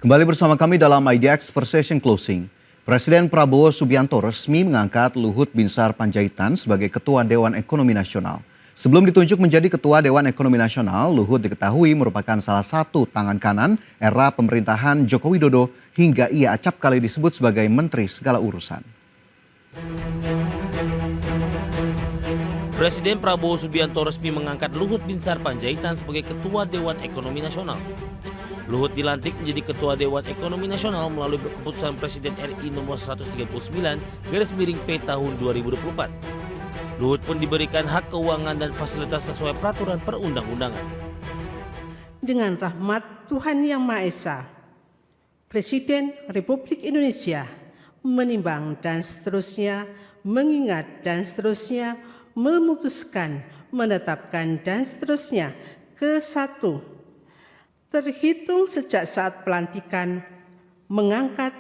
Kembali bersama kami dalam IDX Session Closing. Presiden Prabowo Subianto resmi mengangkat Luhut Binsar Panjaitan sebagai Ketua Dewan Ekonomi Nasional. Sebelum ditunjuk menjadi Ketua Dewan Ekonomi Nasional, Luhut diketahui merupakan salah satu tangan kanan era pemerintahan Joko Widodo hingga ia acap kali disebut sebagai Menteri Segala Urusan. Presiden Prabowo Subianto resmi mengangkat Luhut Binsar Panjaitan sebagai Ketua Dewan Ekonomi Nasional. Luhut dilantik menjadi Ketua Dewan Ekonomi Nasional melalui keputusan Presiden RI nomor 139/P tahun 2024. Luhut pun diberikan hak keuangan dan fasilitas sesuai peraturan perundang-undangan. Dengan rahmat Tuhan Yang Maha Esa, Presiden Republik Indonesia menimbang dan seterusnya, mengingat dan seterusnya, memutuskan, menetapkan dan seterusnya ke-1. Terhitung sejak saat pelantikan mengangkat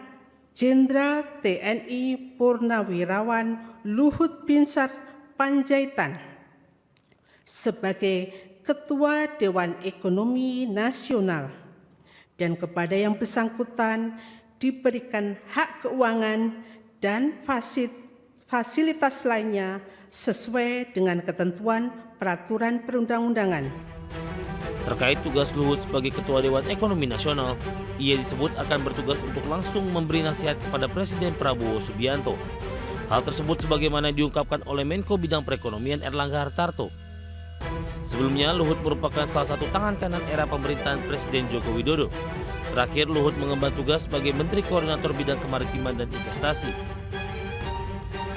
Jenderal TNI Purnawirawan Luhut Binsar Panjaitan sebagai Ketua Dewan Ekonomi Nasional dan kepada yang bersangkutan diberikan hak keuangan dan fasilitas lainnya sesuai dengan ketentuan peraturan perundang-undangan. Terkait tugas Luhut sebagai Ketua Dewan Ekonomi Nasional, ia disebut akan bertugas untuk langsung memberi nasihat kepada Presiden Prabowo Subianto. Hal tersebut sebagaimana diungkapkan oleh Menko Bidang Perekonomian Erlangga Hartarto. Sebelumnya, Luhut merupakan salah satu tangan kanan era pemerintahan Presiden Joko Widodo. Terakhir, Luhut mengemban tugas sebagai Menteri Koordinator Bidang Kemaritiman dan Investasi.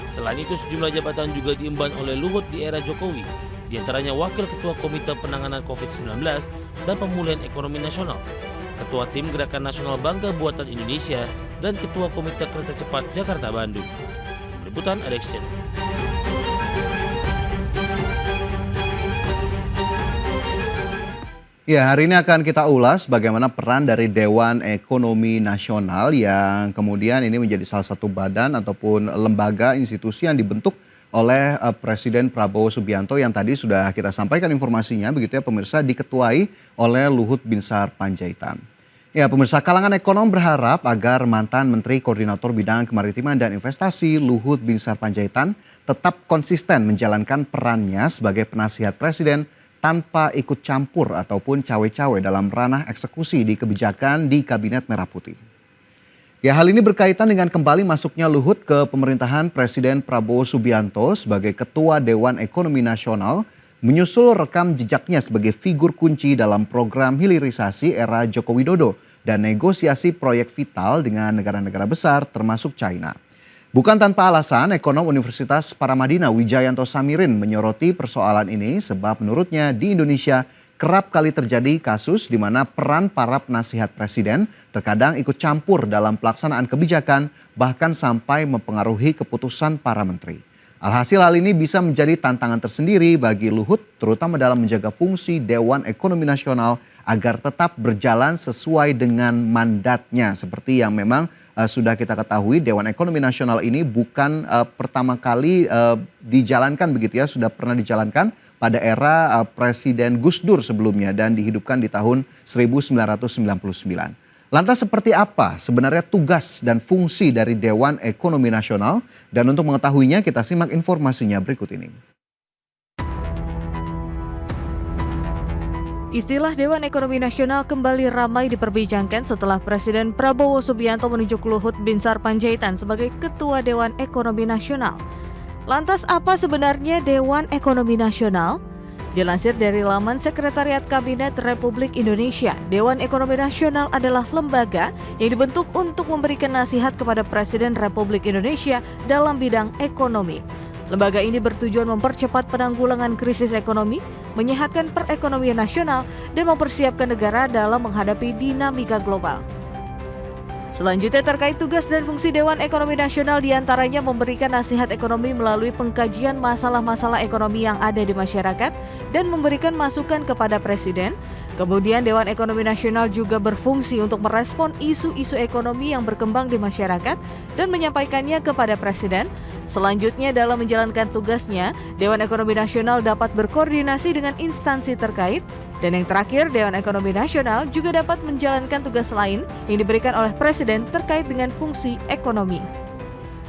Selain itu, sejumlah jabatan juga diemban oleh Luhut di era Jokowi. Di antaranya Wakil Ketua Komite Penanganan COVID-19 dan Pemulihan Ekonomi Nasional, Ketua Tim Gerakan Nasional Bangga Buatan Indonesia, dan Ketua Komite Kereta Cepat Jakarta-Bandung. Liputan IDX Channel. Ya, hari ini akan kita ulas bagaimana peran dari Dewan Ekonomi Nasional yang kemudian ini menjadi salah satu badan ataupun lembaga institusi yang dibentuk oleh Presiden Prabowo Subianto yang tadi sudah kita sampaikan informasinya begitu ya pemirsa, diketuai oleh Luhut Binsar Panjaitan. Ya pemirsa, kalangan ekonom berharap agar mantan Menteri Koordinator Bidang Kemaritiman dan Investasi Luhut Binsar Panjaitan tetap konsisten menjalankan perannya sebagai penasihat Presiden tanpa ikut campur ataupun cawe-cawe dalam ranah eksekusi di kebijakan di Kabinet Merah Putih. Ya, hal ini berkaitan dengan kembali masuknya Luhut ke pemerintahan Presiden Prabowo Subianto sebagai Ketua Dewan Ekonomi Nasional, menyusul rekam jejaknya sebagai figur kunci dalam program hilirisasi era Joko Widodo dan negosiasi proyek vital dengan negara-negara besar termasuk China. Bukan tanpa alasan, ekonom Universitas Paramadina Wijayanto Samirin menyoroti persoalan ini sebab menurutnya di Indonesia kerap kali terjadi kasus di mana peran para penasihat presiden terkadang ikut campur dalam pelaksanaan kebijakan bahkan sampai mempengaruhi keputusan para menteri. Alhasil hal ini bisa menjadi tantangan tersendiri bagi Luhut terutama dalam menjaga fungsi Dewan Ekonomi Nasional agar tetap berjalan sesuai dengan mandatnya. Seperti yang memang sudah kita ketahui, Dewan Ekonomi Nasional ini bukan pertama kali dijalankan begitu ya, sudah pernah dijalankan pada era Presiden Gus Dur sebelumnya dan dihidupkan di tahun 1999. Lantas seperti apa sebenarnya tugas dan fungsi dari Dewan Ekonomi Nasional? Dan untuk mengetahuinya kita simak informasinya berikut ini. Istilah Dewan Ekonomi Nasional kembali ramai diperbincangkan setelah Presiden Prabowo Subianto menunjuk Luhut Binsar Panjaitan sebagai Ketua Dewan Ekonomi Nasional. Lantas apa sebenarnya Dewan Ekonomi Nasional? Dilansir dari laman Sekretariat Kabinet Republik Indonesia, Dewan Ekonomi Nasional adalah lembaga yang dibentuk untuk memberikan nasihat kepada Presiden Republik Indonesia dalam bidang ekonomi. Lembaga ini bertujuan mempercepat penanggulangan krisis ekonomi, menyehatkan perekonomian nasional, dan mempersiapkan negara dalam menghadapi dinamika global. Selanjutnya terkait tugas dan fungsi Dewan Ekonomi Nasional diantaranya memberikan nasihat ekonomi melalui pengkajian masalah-masalah ekonomi yang ada di masyarakat dan memberikan masukan kepada Presiden. Kemudian Dewan Ekonomi Nasional juga berfungsi untuk merespon isu-isu ekonomi yang berkembang di masyarakat dan menyampaikannya kepada Presiden. Selanjutnya dalam menjalankan tugasnya, Dewan Ekonomi Nasional dapat berkoordinasi dengan instansi terkait, Dan yang terakhir, Dewan Ekonomi Nasional juga dapat menjalankan tugas lain yang diberikan oleh Presiden terkait dengan fungsi ekonomi.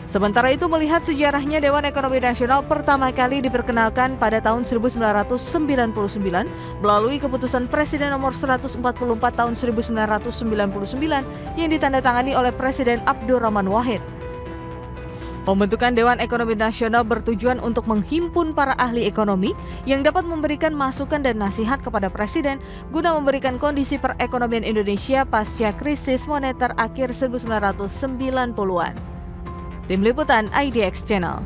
Sementara itu, melihat sejarahnya, Dewan Ekonomi Nasional pertama kali diperkenalkan pada tahun 1999 melalui keputusan Presiden nomor 144 tahun 1999 yang ditandatangani oleh Presiden Abdurrahman Wahid. Pembentukan Dewan Ekonomi Nasional bertujuan untuk menghimpun para ahli ekonomi yang dapat memberikan masukan dan nasihat kepada Presiden guna memberikan kondisi perekonomian Indonesia pasca krisis moneter akhir 1990-an. Tim Liputan IDX Channel.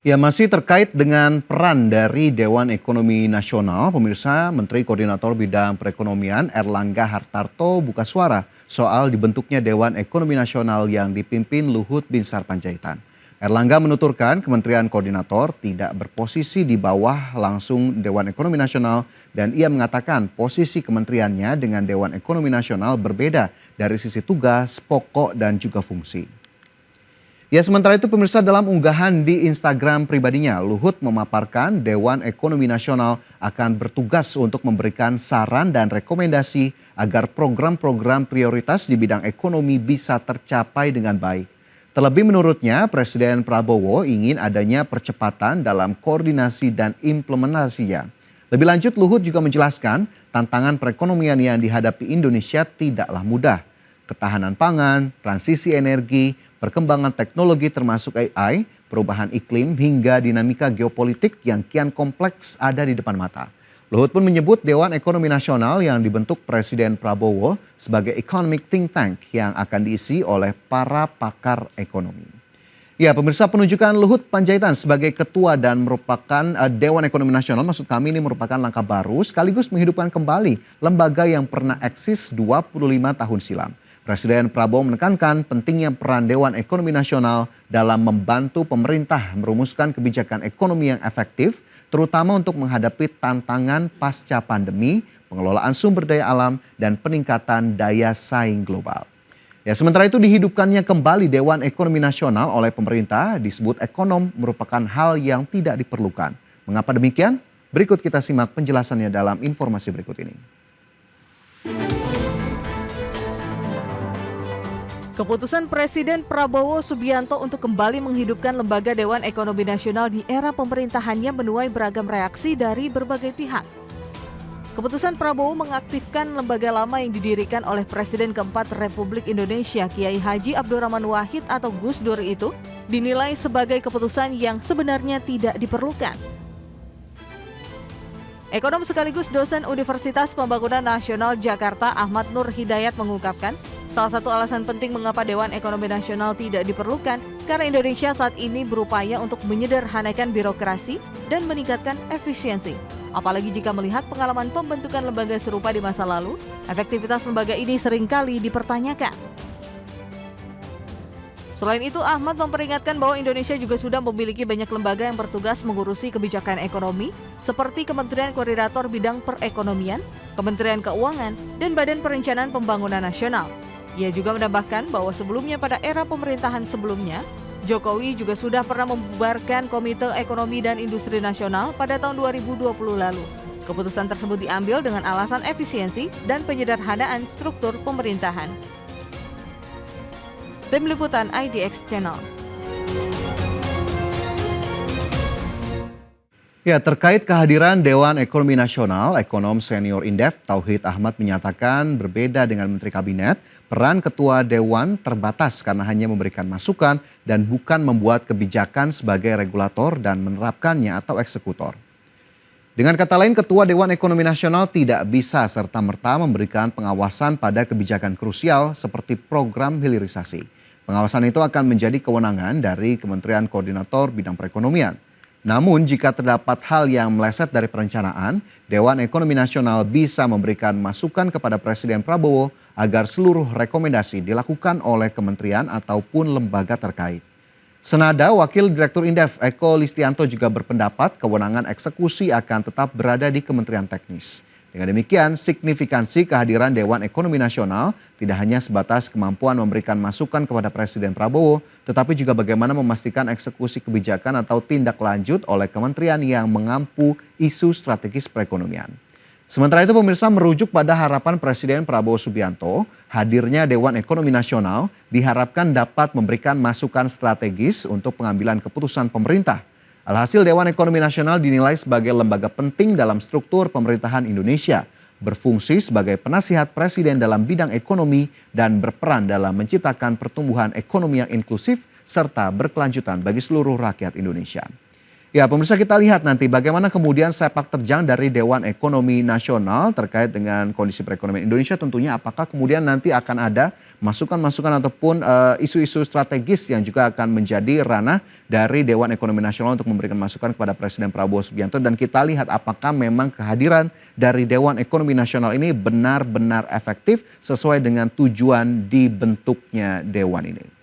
Ya, masih terkait dengan peran dari Dewan Ekonomi Nasional, pemirsa, Menteri Koordinator Bidang Perekonomian Erlangga Hartarto buka suara soal dibentuknya Dewan Ekonomi Nasional yang dipimpin Luhut Binsar Panjaitan. Erlangga menuturkan Kementerian Koordinator tidak berposisi di bawah langsung Dewan Ekonomi Nasional dan ia mengatakan posisi kementeriannya dengan Dewan Ekonomi Nasional berbeda dari sisi tugas, pokok, dan juga fungsi. Ya, sementara itu pemirsa, dalam unggahan di Instagram pribadinya, Luhut memaparkan Dewan Ekonomi Nasional akan bertugas untuk memberikan saran dan rekomendasi agar program-program prioritas di bidang ekonomi bisa tercapai dengan baik. Terlebih menurutnya, Presiden Prabowo ingin adanya percepatan dalam koordinasi dan implementasinya. Lebih lanjut, Luhut juga menjelaskan tantangan perekonomian yang dihadapi Indonesia tidaklah mudah. Ketahanan pangan, transisi energi, perkembangan teknologi termasuk AI, perubahan iklim hingga dinamika geopolitik yang kian kompleks ada di depan mata. Luhut pun menyebut Dewan Ekonomi Nasional yang dibentuk Presiden Prabowo sebagai economic think tank yang akan diisi oleh para pakar ekonomi. Ya, pemirsa, penunjukan Luhut Panjaitan sebagai ketua dan merupakan Dewan Ekonomi Nasional, maksud kami ini merupakan langkah baru sekaligus menghidupkan kembali lembaga yang pernah eksis 25 tahun silam. Presiden Prabowo menekankan pentingnya peran Dewan Ekonomi Nasional dalam membantu pemerintah merumuskan kebijakan ekonomi yang efektif, terutama untuk menghadapi tantangan pasca pandemi, pengelolaan sumber daya alam, dan peningkatan daya saing global. Ya, sementara itu dihidupkannya kembali Dewan Ekonomi Nasional oleh pemerintah disebut ekonom merupakan hal yang tidak diperlukan. Mengapa demikian? Berikut kita simak penjelasannya dalam informasi berikut ini. Keputusan Presiden Prabowo Subianto untuk kembali menghidupkan Lembaga Dewan Ekonomi Nasional di era pemerintahannya menuai beragam reaksi dari berbagai pihak. Keputusan Prabowo mengaktifkan lembaga lama yang didirikan oleh Presiden keempat Republik Indonesia Kiai Haji Abdurrahman Wahid atau Gus Dur itu dinilai sebagai keputusan yang sebenarnya tidak diperlukan. Ekonom sekaligus dosen Universitas Pembangunan Nasional Jakarta Ahmad Nur Hidayat mengungkapkan, salah satu alasan penting mengapa Dewan Ekonomi Nasional tidak diperlukan karena Indonesia saat ini berupaya untuk menyederhanakan birokrasi dan meningkatkan efisiensi. Apalagi jika melihat pengalaman pembentukan lembaga serupa di masa lalu, efektivitas lembaga ini seringkali dipertanyakan. Selain itu, Ahmad memperingatkan bahwa Indonesia juga sudah memiliki banyak lembaga yang bertugas mengurusi kebijakan ekonomi, seperti Kementerian Koordinator Bidang Perekonomian, Kementerian Keuangan, dan Badan Perencanaan Pembangunan Nasional. Ia juga menambahkan bahwa sebelumnya pada era pemerintahan sebelumnya, Jokowi juga sudah pernah membubarkan Komite Ekonomi dan Industri Nasional pada tahun 2020 lalu. Keputusan tersebut diambil dengan alasan efisiensi dan penyederhanaan struktur pemerintahan. Tim Liputan IDX Channel. Ya, terkait kehadiran Dewan Ekonomi Nasional, ekonom senior Indef Tauhid Ahmad menyatakan berbeda dengan Menteri Kabinet, peran Ketua Dewan terbatas karena hanya memberikan masukan dan bukan membuat kebijakan sebagai regulator dan menerapkannya atau eksekutor. Dengan kata lain, Ketua Dewan Ekonomi Nasional tidak bisa serta-merta memberikan pengawasan pada kebijakan krusial seperti program hilirisasi. Pengawasan itu akan menjadi kewenangan dari Kementerian Koordinator Bidang Perekonomian. Namun jika terdapat hal yang meleset dari perencanaan, Dewan Ekonomi Nasional bisa memberikan masukan kepada Presiden Prabowo agar seluruh rekomendasi dilakukan oleh kementerian ataupun lembaga terkait. Senada, Wakil Direktur Indef Eko Listianto juga berpendapat kewenangan eksekusi akan tetap berada di Kementerian Teknis. Dengan demikian, signifikansi kehadiran Dewan Ekonomi Nasional tidak hanya sebatas kemampuan memberikan masukan kepada Presiden Prabowo, tetapi juga bagaimana memastikan eksekusi kebijakan atau tindak lanjut oleh kementerian yang mengampu isu strategis perekonomian. Sementara itu pemirsa, merujuk pada harapan Presiden Prabowo Subianto, hadirnya Dewan Ekonomi Nasional diharapkan dapat memberikan masukan strategis untuk pengambilan keputusan pemerintah. Alhasil Dewan Ekonomi Nasional dinilai sebagai lembaga penting dalam struktur pemerintahan Indonesia, berfungsi sebagai penasihat presiden dalam bidang ekonomi dan berperan dalam menciptakan pertumbuhan ekonomi yang inklusif serta berkelanjutan bagi seluruh rakyat Indonesia. Ya, pemirsa, kita lihat nanti bagaimana kemudian sepak terjang dari Dewan Ekonomi Nasional terkait dengan kondisi perekonomian Indonesia. Tentunya apakah kemudian nanti akan ada masukan-masukan ataupun isu-isu strategis yang juga akan menjadi ranah dari Dewan Ekonomi Nasional untuk memberikan masukan kepada Presiden Prabowo Subianto. Dan kita lihat apakah memang kehadiran dari Dewan Ekonomi Nasional ini benar-benar efektif sesuai dengan tujuan dibentuknya Dewan ini.